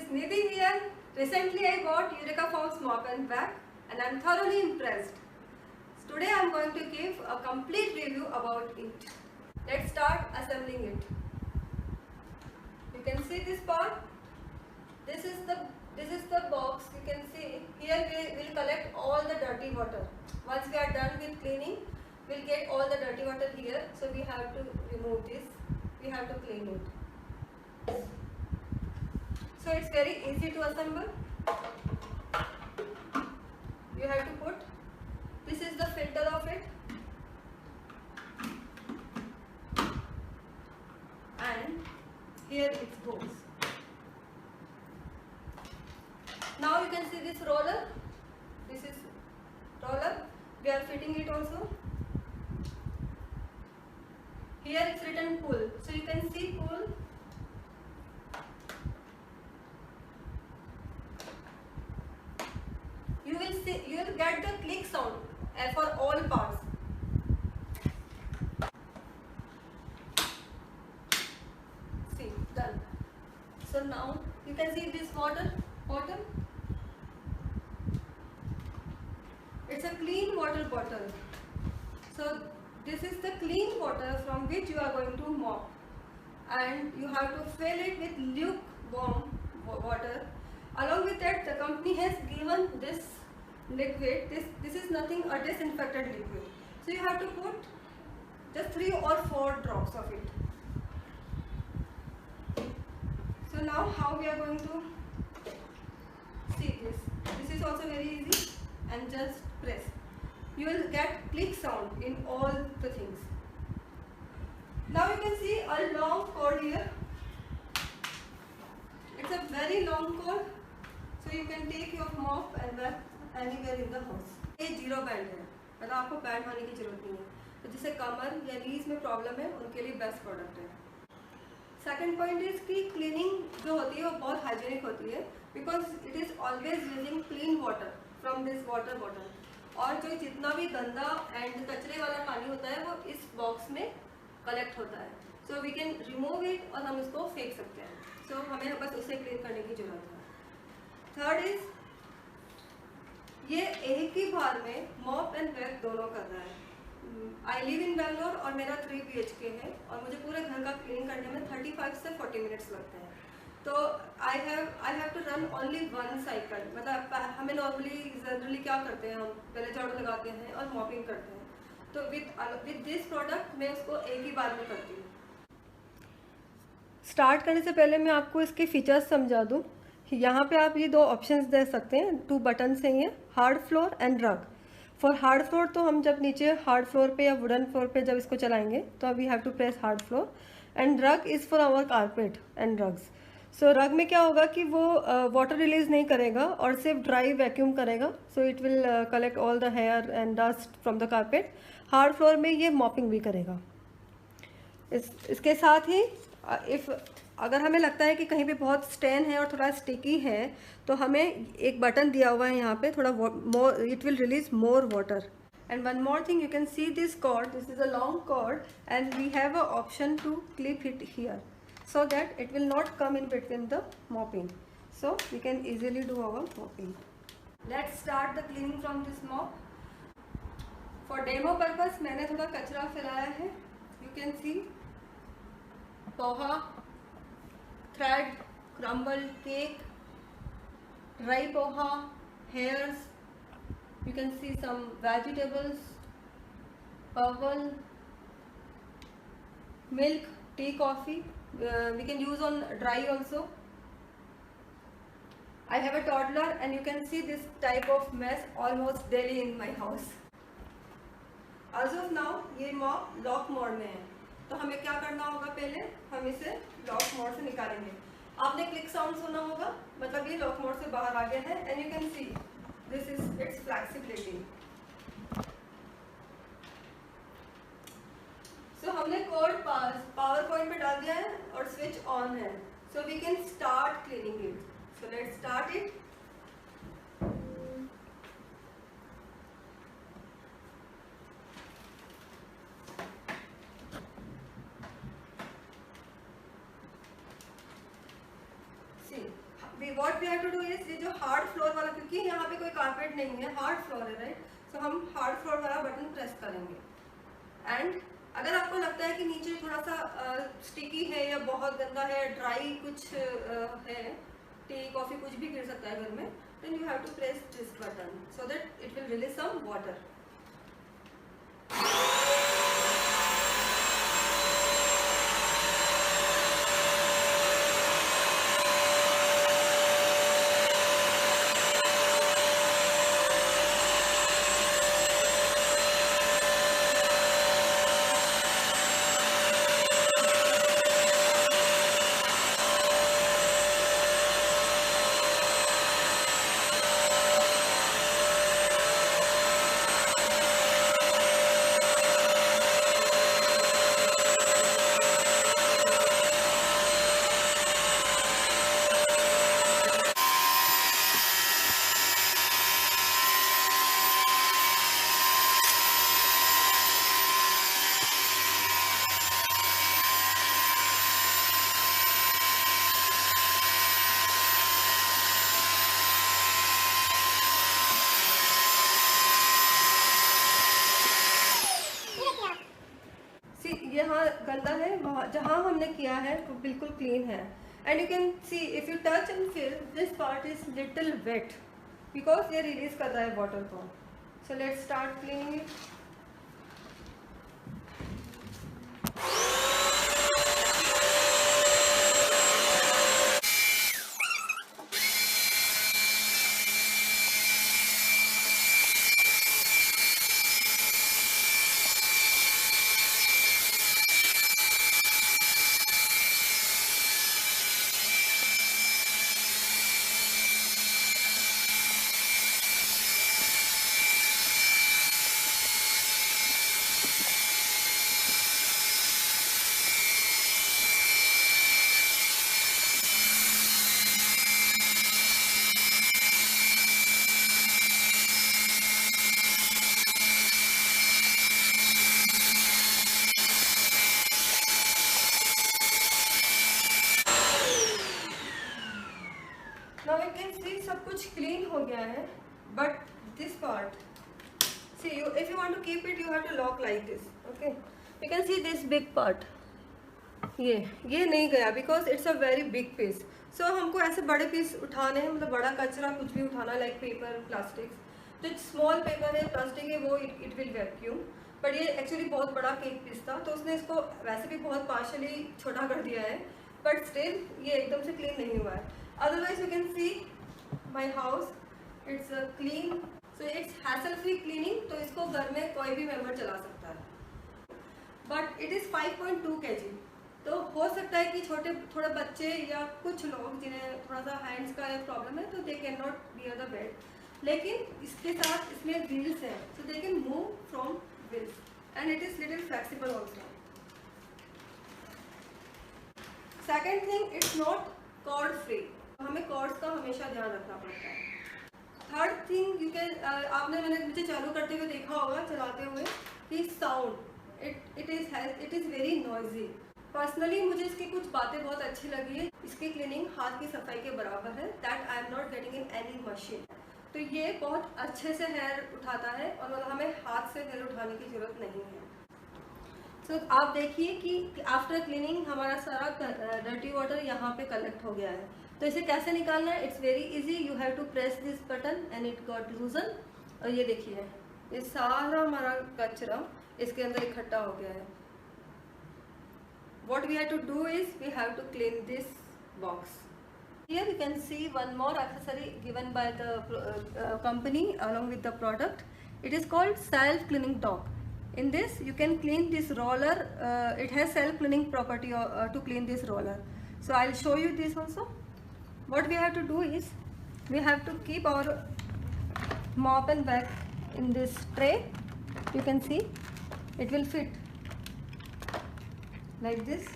is Nidhi here. Recently I bought Eureka Foams Mop and Vac and I am thoroughly impressed. Today I am going to give a complete review about it. Let's start assembling it. You can see this part. This is the box. You can see here we will collect all the dirty water. Once we are done with cleaning, we will get all the dirty water here. So we have to remove this. We have to clean it. So it's very easy to assemble. You have to put, this is the filter of it, and here it goes. Now you can see this roller. This is roller. We are fitting it also. Here it's written pull. So you can see pull. You will get the click sound for all parts. See, done. So now you can see this water bottle. It's a clean water bottle. So this is the clean water from which you are going to mop, and you have to fill it with lukewarm water. Along with that, the company has given this liquid. This is nothing, a disinfectant liquid. So you have to put just 3 or 4 drops of it. So now how we are going to see this. This is also very easy, and just press. You will get click sound in all the things. Now you can see a long cord here. It's a very long cord. So you can take your mop and vac anywhere in the house. ये zero band है, मतलब आपको band होने की जरूरत नहीं है. तो जिसे कमर या नीज में प्रॉब्लम है उनके लिए बेस्ट प्रोडक्ट है. सेकंड पॉइंट इज कि क्लीनिंग जो होती है वो बहुत हाइजीनिक होती है, because it is always using clean water from this water bottle. और जो जितना भी गंदा एंड कचरे वाला पानी होता है वो इस बॉक्स में कलेक्ट होता है. So we can remove it और हम इसको फेंक सकते हैं. सो हमें बस उसे क्लीन करने की जरूरत है. थर्ड इज, ये एक ही बार में मॉप एंड वैक दोनों कर रहा है. आई लिव इन बेंगलोर और मेरा 3 BHK है और मुझे पूरे घर का क्लीन करने में 35 से 40 मिनट्स लगते हैं. तो I have to run only 1 cycle. मतलब हमें जनरली क्या करते हैं, हम पहले झाड़ू लगाते हैं और मॉपिंग करते हैं. तो विद दिस प्रोडक्ट मैं उसको एक ही बार में करती हूँ. स्टार्ट करने से पहले मैं आपको इसके फीचर्स समझा दूँ. यहाँ पे आप ये 2 ऑप्शंस दे सकते हैं. 2 बटन्स हैं ये, हार्ड फ्लोर एंड रग. फॉर हार्ड फ्लोर तो हम जब नीचे हार्ड फ्लोर पे या वुडन फ्लोर पे जब इसको चलाएंगे तो we have to press hard floor. And rug is for our carpet and rugs. So rug में क्या होगा कि वो वाटर रिलीज नहीं करेगा और सिर्फ ड्राई वैक्यूम करेगा. So it will collect all the hair and dust from the carpet. Hard floor में ये मॉपिंग भी करेगा. इसके साथ ही अगर हमें लगता है कि कहीं पे बहुत स्टेन है और थोड़ा स्टिकी है तो हमें एक बटन दिया हुआ है यहाँ पे, थोड़ा more, it will release more water. And one more thing, you can see this cord. This is a long cord and we have a option to clip it here so that it will not come in between the mopping. So we can easily do our mopping. Let's start the cleaning from this mop. For demo purpose मैंने थोड़ा कचरा फैलाया है. You can see poha, thread, crumbled cake, dry poha, hairs. You can see some vegetables, bubble, milk, tea, coffee. We can use on dry also. I have a toddler and you can see this type of mess almost daily in my house. As of now ये mop lock mode में है. तो हमें क्या करना होगा, पहले हम इसे लॉक मोड से निकालेंगे. आपने क्लिक साउंड सुना होगा, मतलब ये लॉक मोड से बाहर आ गया है. And you can see this is it's flexibility. तो हमने कोड पावर पॉइंट पे डाल दिया है और स्विच ऑन है. So we can start cleaning it. So let's start it. What we have to do is, ये जो हार्ड फ्लोर वाला, क्योंकि यहाँ पे कोई कारपेट नहीं है, हार्ड फ्लोर है राइट, सो हम हार्ड फ्लोर वाला बटन प्रेस करेंगे। एंड अगर आपको लगता है कि नीचे थोड़ा सा स्टिकी है या बहुत गंदा है, ड्राई कुछ है, टी कॉफी कुछ भी गिर सकता है घर में, then you have to press this button so that it will release some water. यहाँ गंदा है, वहाँ जहाँ हमने किया है वो बिल्कुल क्लीन है। And you can see if you touch and feel this part is little wet because ये रिलीज कर रहा है वाटर को। So let's start cleaning it. Now you can see सब कुछ क्लीन हो गया है, but this part, see you if you want to keep it you have to lock like this, okay? You can see this big part, ये नहीं गया because it's a very big piece. So हमको ऐसे बड़े piece उठाने हैं, मतलब बड़ा कचरा कुछ भी उठाना लाइक पेपर, प्लास्टिक, जो स्मॉल पेपर है, प्लास्टिक है, वो इट विल वैक्यूम, बट ये एक्चुअली बहुत बड़ा केक पीस था तो उसने इसको वैसे भी बहुत पार्शली छोटा कर दिया है, बट स्टिल ये एकदम से क्लीन नहीं हुआ है। Otherwise you can see my house, it's a clean, so it's hassle free cleaning, तो इसको घर में कोई भी मेंबर चला सकता है। But it is 5.2 kg, तो हो सकता है कि थोड़े बच्चे या कुछ लोग जिन्हें थोड़ा सा हैंड्स का प्रॉब्लम है तो they can not bear the weight, लेकिन इसके साथ इसमें व्हील्स है so they can move from wheels and it is little flexible also. Second thing, it's not cord free, हमें कॉर्ड्स का हमेशा ध्यान रखना पड़ता है। थर्ड थिंग यू कैन, मैंने मुझे चालू करते हुए देखा होगा चलाते हुए कि sound it is very noisy. Personally मुझे इसकी कुछ बातें बहुत अच्छी लगी है। इसकी क्लीनिंग हाथ की सफाई के बराबर है, that I am not getting in any machine. तो ये बहुत अच्छे से हेयर उठाता है और मतलब हमें हाथ से हेयर उठाने की ज़रूरत नहीं है। तो आप देखिए कि आफ्टर क्लीनिंग हमारा सारा डर्टी वाटर यहाँ पे कलेक्ट हो गया है। तो इसे कैसे निकालना है, it's very easy, you have to press this button and it got loosen. और ये देखिए ये सारा हमारा कचरा इसके अंदर इकट्ठा हो गया है। What we have to do is we have to clean this box. Here you can see one more accessory given by the company along with the product. It is called self cleaning top. In this you can clean this roller, it has self cleaning property to clean this roller. So I'll show you this also. What we have to do is we have to keep our mop and vac in this tray. You can see it will fit like this,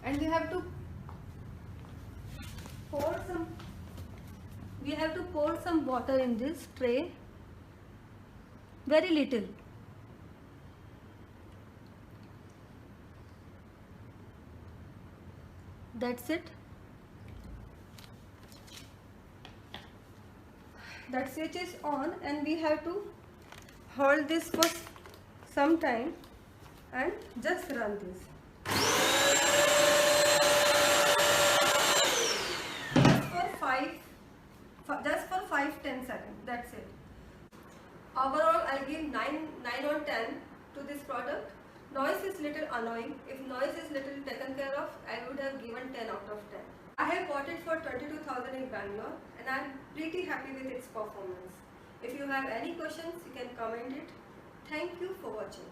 and we have to pour some water in this tray, very little. That's it. That switch is on and we have to hold this for some time and just run this. Just for 5-10 seconds. That's it. Overall, I'll give 9 on 10 to this product. Noise is little annoying. If noise is little taken care of, I would have given 10 out of 10. I have bought it for 22,000 in Bangalore and I'm pretty happy with its performance. If you have any questions, you can comment it. Thank you for watching.